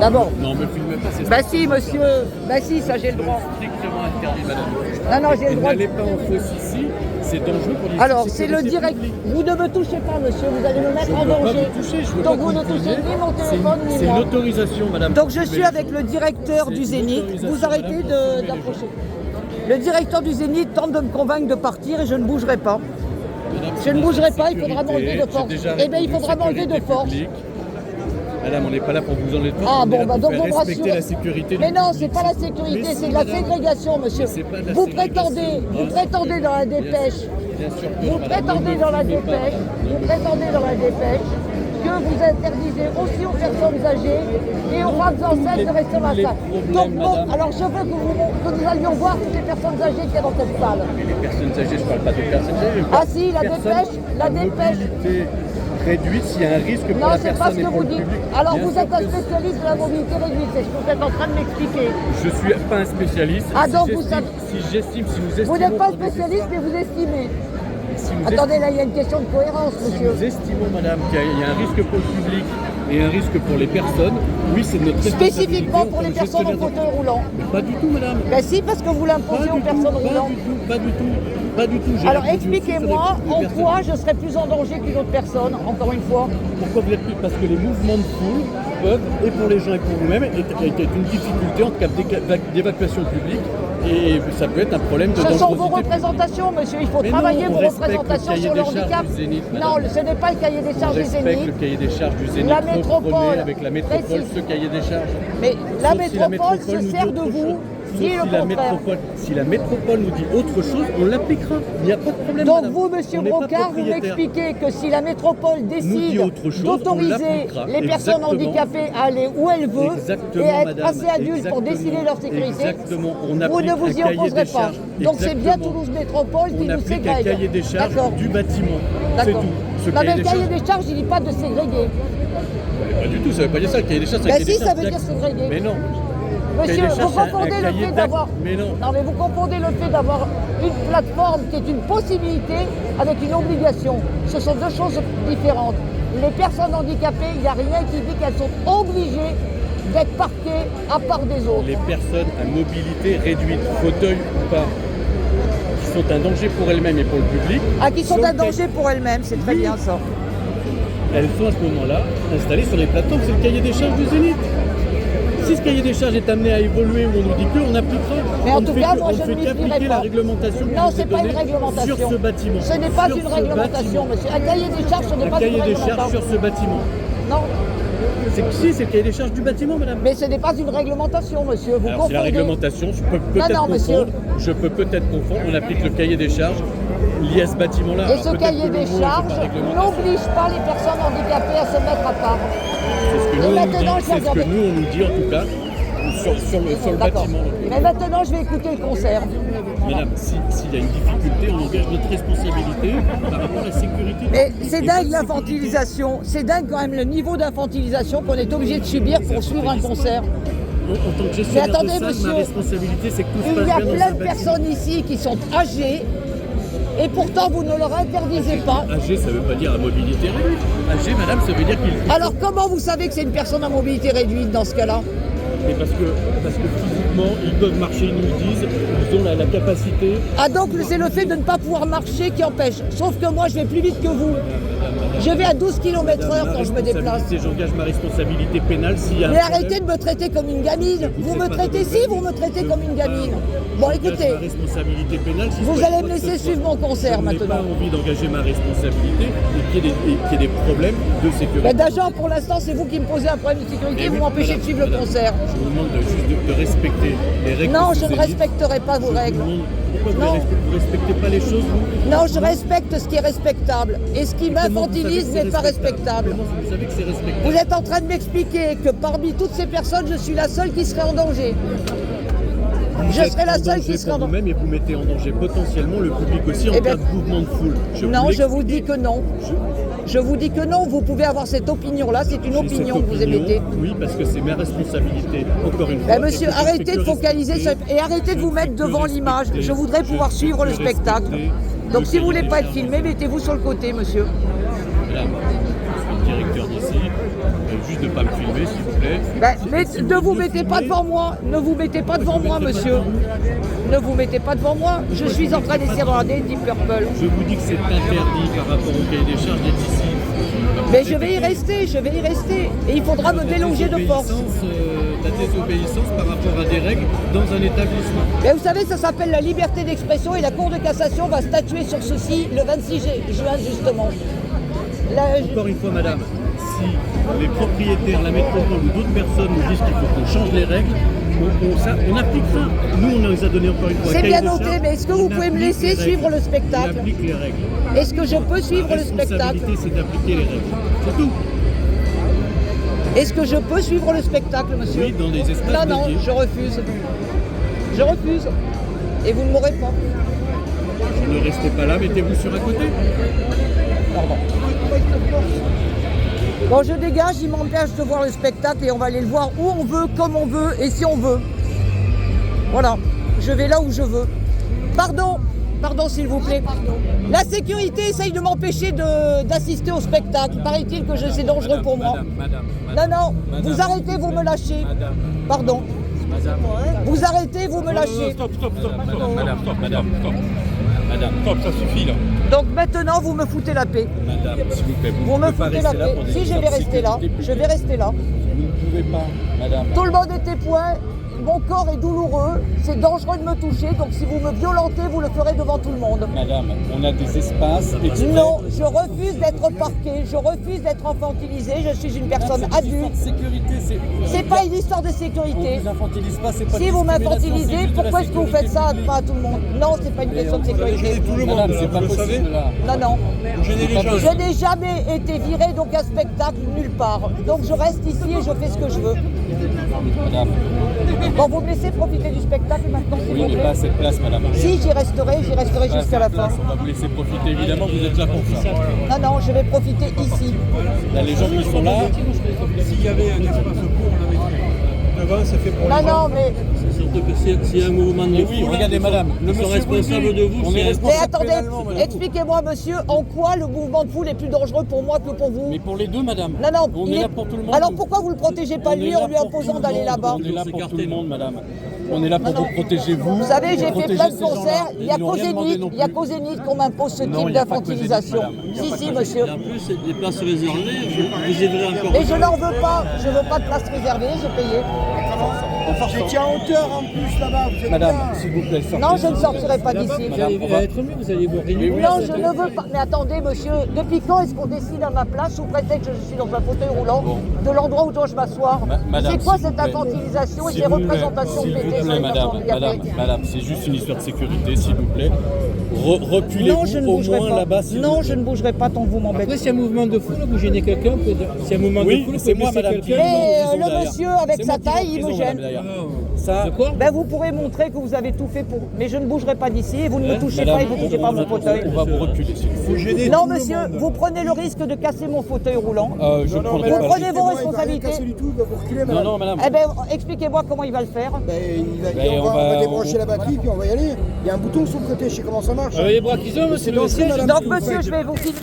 D'abord. Non, me filmez pas, c'est Bah si, monsieur. Bah si, ça j'ai le droit. strictement interdit, madame. Non, non, j'ai Et le droit. n'allez pas en fosse ici, c'est dangereux pour les Alors, c'est le direct. Vous ne me touchez pas, monsieur, vous allez me mettre en danger. Donc vous ne touchez ni mon téléphone ni C'est une moi. autorisation, madame. Donc je suis avec le directeur du Zénith. Vous arrêtez d'approcher. Le directeur du Zénith tente de me convaincre de partir et je ne bougerai pas. Je ne bougerai pas, il faudra m'enlever de force. Eh bien, il faudra m'enlever de force. Madame, on n'est pas là pour vous enlever de force. Ah on est bon, là bah pour donc faire vous me respecter rassurez. la sécurité. Mais du non, public. c'est pas la sécurité, Mais c'est si, de la madame. ségrégation, monsieur. Mais c'est pas de la Vous ségrégation. prétendez dans la dépêche. Bien sûr que Vous non, madame, prétendez ne dans la filmez pas. dépêche, vous prétendez dans la dépêche que vous interdisez aussi aux personnes âgées et aux femmes enceintes de rester dans la salle. Donc bon, madame. alors je veux que nous allions voir toutes les personnes âgées qu'il y a dans cette salle. Mais les personnes âgées, je ne parle pas de personnes âgées. Ah si, la dépêche, la dépêche. Mobilité réduite, s'il y a un risque pour Non, la c'est pas personne ce et que pour vous le dites. public. Alors Bien vous sûr êtes un que spécialiste de la mobilité réduite, c'est ce que vous êtes en train de m'expliquer. je suis pas un spécialiste. Ah, donc vous j'estime- savez- si j'estime, si nous estimons Vous n'êtes pas pour des spécialiste, histoires- mais vous estimez. si nous Attendez, là, il y a une question de cohérence, Si monsieur. nous estimons, madame, qu'il y a un risque pour le public et un risque pour les personnes, oui, c'est notre responsabilité. Spécifiquement pour les en tant que personnes en gestionnaire fauteuil roulant. Mais pas du tout, madame. Ben si, parce que vous l'imposez aux personnes roulantes. Pas du tout. Pas du tout. J'ai Alors répondu aussi expliquez-moi sur les en personnes. quoi je serais plus en danger qu'une autre personne, encore une fois. Pourquoi vous êtes plus? Parce que les mouvements de foule peuvent, et pour les gens et pour vous-même, être une difficulté en cas d'évacuation publique. Et ça peut être un problème de Ce dangerosité. sont vos représentations, monsieur. Il faut Mais travailler non, on vos respecte représentations le cahier sur le des charges handicap. du Zénith, madame. Non, ce n'est pas le cahier des On charges du respecte le Zénith. cahier des charges du Zénith. La métropole Reprenez avec la métropole précise. ce cahier des charges. Mais la Sauf si métropole se nous sert dit de autre vous. chose. Dit Sauf le si la contraire. si la métropole nous dit autre chose, on l'appliquera. Il n'y a pas de problème. Donc madame. vous, monsieur On n'est pas Brocard, vous propriétaire. m'expliquez que si la métropole dit décide autre chose, on d'autoriser l'appliquera. les personnes Exactement. handicapées à aller où elles veulent Exactement, et à être madame. assez adultes pour décider Exactement. leur sécurité, Exactement. On vous ne applique vous un y cahier opposerez des pas. charges. Donc c'est bien Exactement. Toulouse Métropole qui On nous applique un ségrègue. cahier des charges D'accord. du bâtiment. C'est D'accord. tout. Ce Non mais le des cahier charges- des charges, il dit pas de ségréguer. Pas du tout, ça veut pas dire ça. Le cahier des charges, c'est un Ben cahier si, des ça charges veut dire d'actes. ségréguer. Mais non. Monsieur, Cahier des vous charges, c'est un confondez le cahier fait d'actes. d'avoir... Mais non. Non mais vous confondez le fait d'avoir une plateforme qui est une possibilité avec une obligation. Ce sont deux choses différentes. Les personnes handicapées, il n'y a rien qui dit qu'elles sont obligées d'être parquées à part des autres. Les personnes à mobilité réduite, fauteuil ou pas, qui sont un danger pour elles-mêmes et pour le public, Ah, qui sont sur un lequel danger pour elles-mêmes, c'est très bien ça. elles sont à ce moment-là installées sur les plateformes. C'est le cahier des charges du Zénith. Si ce cahier des charges est amené à évoluer ou on nous dit que, on appliquera. Mais en On ne tout fait cas, que- moi, on je ne ne fait m'y qu'appliquer plierai la pas. réglementation qui Non, nous est c'est pas une donnée réglementation. sur ce bâtiment. Ce n'est pas Sur une ce réglementation, bâtiment. monsieur. Un cahier des charges, ce n'est Un pas une cahier des charges réglementation. sur ce bâtiment. Non, Si, c'est le cahier des charges du bâtiment, madame. mais ce n'est pas une réglementation, monsieur. Vous Alors, c'est la confondez. réglementation, je peux peut-être non, monsieur. confondre. Je peux peut-être confondre. On applique le cahier des charges lié à ce bâtiment-là. Et Alors, ce peut-être cahier que le des mot, c'est charges pas réglementation. n'oblige pas les personnes handicapées à se mettre à part. C'est ce que Et nous, on nous maintenant, dit. je C'est ce que regarde- nous, on nous dit en tout cas sur le D'accord. bâtiment. Mais maintenant, je vais écouter le concert. Madame, s'il y a une difficulté, on engage notre responsabilité par rapport à la sécurité. Mais c'est Et dingue votre l'infantilisation. C'est dingue quand même le niveau d'infantilisation qu'on est obligé de subir pour suivre un concert. sécurité. En tant que gestionnaire attendez, de salle, monsieur, ma responsabilité, c'est que tout se Il passe y a bien dans plein un de bâtiment. personnes ici qui sont âgées et pourtant vous ne leur interdisez pas. Âgé, ça ne veut pas dire à mobilité réduite. Âgé, madame, ça veut dire qu'il... Alors comment vous savez que c'est une personne à mobilité réduite dans ce cas-là? Mais parce que physiquement, ils peuvent marcher, ils nous le disent, ils ont la capacité. Ah donc c'est le fait de ne pas pouvoir marcher qui empêche. Sauf que moi je vais plus vite que vous. Je vais à 12 km/h quand je me déplace. J'engage ma responsabilité pénale s'il y a un Mais problème. arrêtez de me traiter comme une gamine. Vous me traitez si, vous me traitez comme une gamine. Bon écoutez, Ma responsabilité pénale, si vous je allez dois me quoi que laisser ce soit. suivre mon concert Je n'ai maintenant. pas envie d'engager ma responsabilité et qu'il y ait des problèmes de sécurité. Mais d'agent, pour l'instant, c'est vous qui me posez un problème de sécurité, Et vous oui, m'empêchez de madame, suivre le madame, concert. Je vous demande juste de respecter les règles. Non, de je ne Zénith. respecterai pas vos Je vous règles. demande pourquoi Non. vous ne respectez pas les choses, vous Non, je respecte ce qui est respectable. Et ce qui Comment vous m'infantilise savez que n'est pas c'est respectable. Comment vous savez que c'est respectable? Vous êtes en train de m'expliquer que parmi toutes ces personnes, je suis la seule qui serait en danger. Je serai la seule qui serait en danger. Vous-même et vous mettez en danger potentiellement le public aussi en Eh ben, cas de mouvement de foule. Non, je vous dis que non. Je vous dis que non, vous pouvez avoir cette opinion-là, c'est une opinion que vous émettez. Oui, parce que c'est ma responsabilité, encore une fois. Ben, monsieur, et que je arrêtez fais de que focaliser sur... respecter. et arrêtez de vous mettre devant l'image. Je voudrais pouvoir suivre le spectacle. Donc si vous voulez pas être filmé, mettez-vous sur le côté, monsieur. Madame, je suis le directeur d'ici. juste de ne pas me filmer, s'il vous plaît. Ben, mais ne vous mettez pas devant moi, ne vous mettez pas devant moi, monsieur. Ne vous mettez pas devant moi. Je suis en train d'essayer de regarder Deep Purple. Je vous dis que c'est interdit par rapport au cahier des charges d'être ici. Mais je vais y rester, je vais y rester. Et il faudra me déloger de force. La désobéissance par rapport à des règles dans un établissement. Mais vous savez, ça s'appelle la liberté d'expression et la Cour de cassation va statuer sur ceci le 26 juin, justement. Encore une fois, madame, si les propriétaires, la métropole ou d'autres personnes nous disent qu'il faut qu'on change les règles, on applique ça. Nous, on nous a donné encore une fois. C'est bien noté, mais est-ce que vous pouvez me laisser suivre le spectacle? On applique les règles. Est-ce que je peux suivre le spectacle? La responsabilité, c'est d'appliquer les règles. C'est tout. Est-ce que je peux suivre le spectacle, monsieur? Oui, dans des espaces Non, dédiés. je refuse. Je refuse. Et vous ne m'aurez pas. Ne restez pas là, mettez-vous sur à côté. Pardon. Bon, je dégage, il m'empêche de voir le spectacle et on va aller le voir où on veut, comme on veut et si on veut. Voilà, je vais là où je veux. Pardon, pardon s'il vous plaît. La sécurité essaye de m'empêcher d'assister au spectacle. Paraît-il que c'est dangereux pour moi. Non, vous arrêtez, vous me lâchez. Pardon. Vous arrêtez, vous me lâchez. Stop. Madame, stop, ça suffit là. Donc maintenant, vous me foutez la paix. Madame, s'il vous plaît, Vous me foutez la paix. Si je vais rester là, je vais rester là. Vous ne pouvez pas, madame. Tout le monde est témoin. Mon corps est douloureux, c'est dangereux de me toucher, donc si vous me violentez, vous le ferez devant tout le monde. Madame, on a des espaces exprès. Non, je refuse d'être parqué, je refuse d'être infantilisé, je suis une personne adulte. Sécurité, C'est pas une histoire de sécurité. on vous infantilise pas, c'est pas Si vous m'infantilisez, pourquoi est-ce que vous faites ça pas à tout le monde? Non, c'est pas une question de sécurité. tout le monde. Madame, c'est pas possible là. Non. Gênez les gens. Je n'ai jamais été viré donc un spectacle nulle part. Donc je reste ici et je fais ce que je veux. Madame. Bon, vous me laissez profiter du spectacle maintenant, s'il Oui, vous mais plaît. pas à cette place, madame. Si, j'y resterai jusqu'à la fin. On va vous laisser profiter, évidemment, vous êtes là pour ça. Non, je vais profiter ici. Là, les gens qui sont là, S'il y avait un espace court, on avait devant, ça fait pour les gens. Non, mais Surtout que s'il y a un mouvement de oui, foule, regardez, madame, le ils sont monsieur responsables de vous. on est c'est- responsable. attendez, pénalement, madame. expliquez-moi, monsieur, en quoi le mouvement de foule est plus dangereux pour moi que pour vous? Mais pour les deux, madame. Non, On il est là pour tout le monde. Alors pourquoi vous le protégez pas On lui est en là lui pour imposant tout le d'aller monde. là-bas? On est là pour tout le monde, madame. On est là pour vous protéger, vous. Vous savez, j'ai fait protéger plein de ces gens-là. concerts, il n'y a Ils n'ont rien demandé non qu'au plus. Zénith qu'on m'impose ce Non, type il y a pas qu'au d'infantilisation. Zénith, madame. Il y a Si, pas si, qu'au monsieur. Et en plus, c'est des places réservées, vous aiderez encore. Mais je n'en veux pas, je veux pas de place réservée, j'ai payé. Vous étiez en hauteur en plus là-bas, vous êtes Madame, bien. s'il vous plaît, sortez. Non, je ne sortirai pas d'ici. Vous allez être mieux, vous allez vous réunir. oui, Non, je ne veux pas. Mais attendez, monsieur, depuis quand est-ce qu'on décide à ma place, sous prétexte que je suis dans un fauteuil roulant, de l'endroit où je dois m'asseoir? Madame, C'est quoi s'il vous cette plaît. infantilisation et S'il ces vous plaît, représentations s'il vous pétées sur plaît, les personnes madame, handicapées? c'est juste une histoire de sécurité, s'il vous plaît. Reculez-vous Non, je ne au bougerai moins pas. là-bas, s'il Non, vous je plaît. ne bougerai pas tant que vous m'embêtez. Après, s'il y a un mouvement de foule, vous gênez quelqu'un. S'il y a un mouvement Oui, de foule, vous c'est moi, blessez madame, quelqu'un. qui est en Mais prison le derrière. monsieur, avec C'est sa moi qui est en taille, il me prison, gêne. madame, d'ailleurs. Ça, De quoi? Ben, vous pourrez montrer que vous avez tout fait pour. Mais je ne bougerai pas d'ici et vous ne me touchez madame, pas et vous ne touchez pas mon fauteuil. on va vous reculer, s'il vous plaît. Faut gêner Non, tout le monsieur, monde. vous prenez le risque de casser mon fauteuil roulant. Je prendrai Vous pas. prenez vos Moi, il va rien responsabilités. casser du tout, il va vous reculer, Non, madame. non, madame. Eh ben, expliquez-moi comment il va le faire. Ben, Ben, on va débrancher la batterie, puis on va y aller. Il y a un bouton sur le côté, je sais comment ça marche. Les bras qu'ils ont, C'est monsieur. dansé, madame. Donc, si vous monsieur, faites. je vais vous filmer.